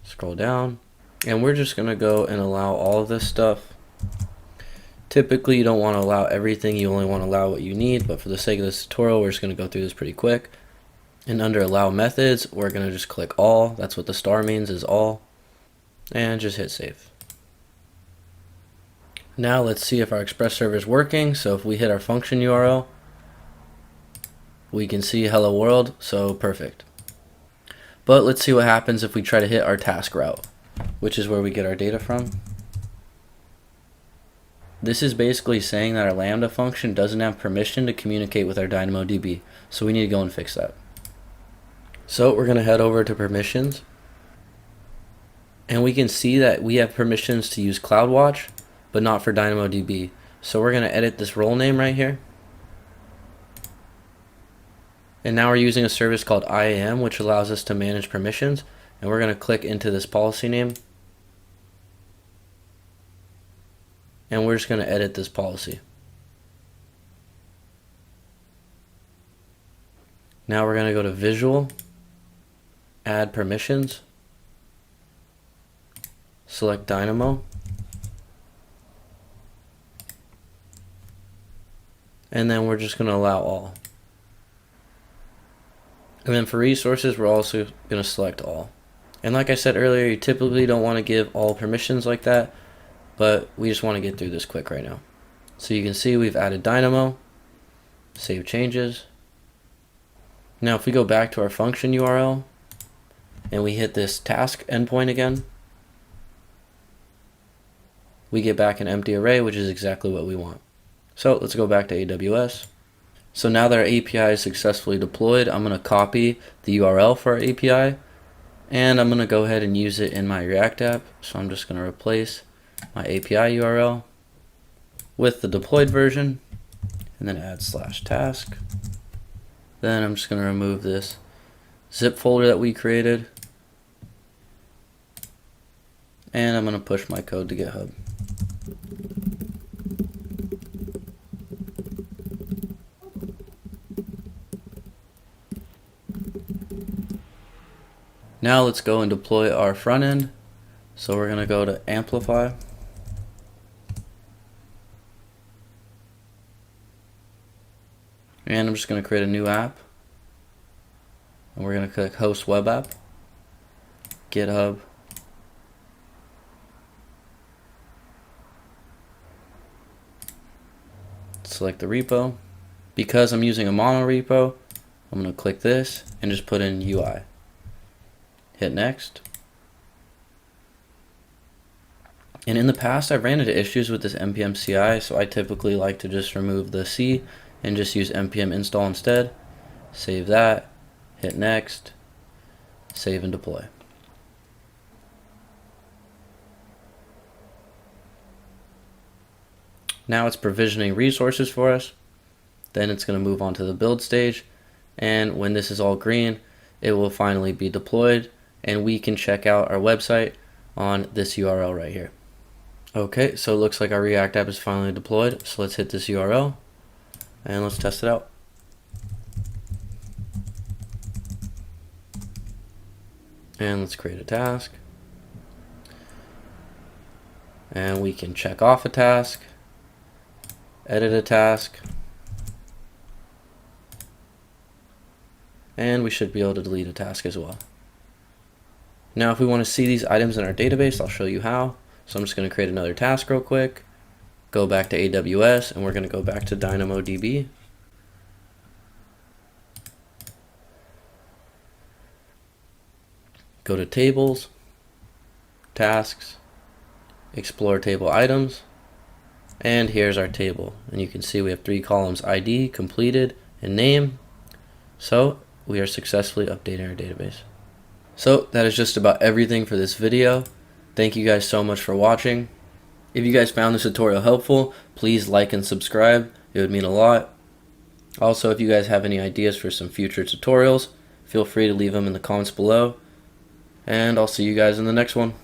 scroll down, and we're just going to go and allow all of this stuff. Typically you don't want to allow everything, you only want to allow what you need, but for the sake of this tutorial we're just going to go through this pretty quick. And under allow methods we're going to just click all. That's what the star means, is all, and just hit save. Now let's see if our Express server is working. So if we hit our function URL, we can see hello world, so perfect. But let's see what happens if we try to hit our task route, which is where we get our data from. This is basically saying that our Lambda function doesn't have permission to communicate with our DynamoDB, so we need to go and fix that. So we're going to head over to permissions, and we can see that we have permissions to use CloudWatch, but not for DynamoDB. So we're going to edit this role name right here. And now we're using a service called IAM, which allows us to manage permissions. And we're going to click into this policy name. And we're just going to edit this policy. Now we're going to go to Visual, Add Permissions, select Dynamo, and then we're just going to allow all. And then for resources, we're also going to select all. And like I said earlier, you typically don't want to give all permissions like that, but we just want to get through this quick right now. So you can see we've added Dynamo, save changes. Now if we go back to our function URL and we hit this task endpoint again, we get back an empty array, which is exactly what we want. So let's go back to AWS. So now that our API is successfully deployed, I'm going to copy the URL for our API, and I'm going to go ahead and use it in my React app. So I'm just going to replace my API URL with the deployed version, and then add /task. Then I'm just going to remove this zip folder that we created, and I'm going to push my code to GitHub. Now let's go and deploy our front end. So we're going to go to Amplify. And I'm just going to create a new app. And we're going to click Host Web App, GitHub. Select the repo. Because I'm using a mono repo, I'm going to click this and just put in UI. Hit next. And in the past, I've ran into issues with this npm CI, so I typically like to just remove the C and just use npm install instead. Save that, hit next, save and deploy. Now it's provisioning resources for us. Then it's going to move on to the build stage, and when this is all green, it will finally be deployed, and we can check out our website on this URL right here. Okay, so it looks like our React app is finally deployed, so let's hit this URL and let's test it out. And let's create a task, and we can check off a task, edit a task, and we should be able to delete a task as well. Now if we want to see these items in our database, I'll show you how. So I'm just going to create another task real quick, go back to AWS, and we're going to go back to DynamoDB. Go to Tables, Tasks, Explore Table Items, and here's our table. And you can see we have 3 columns: ID, completed, and name. So we are successfully updating our database. So that is just about everything for this video. Thank you guys so much for watching. If you guys found this tutorial helpful, please like and subscribe. It would mean a lot. Also, if you guys have any ideas for some future tutorials, feel free to leave them in the comments below. And I'll see you guys in the next one.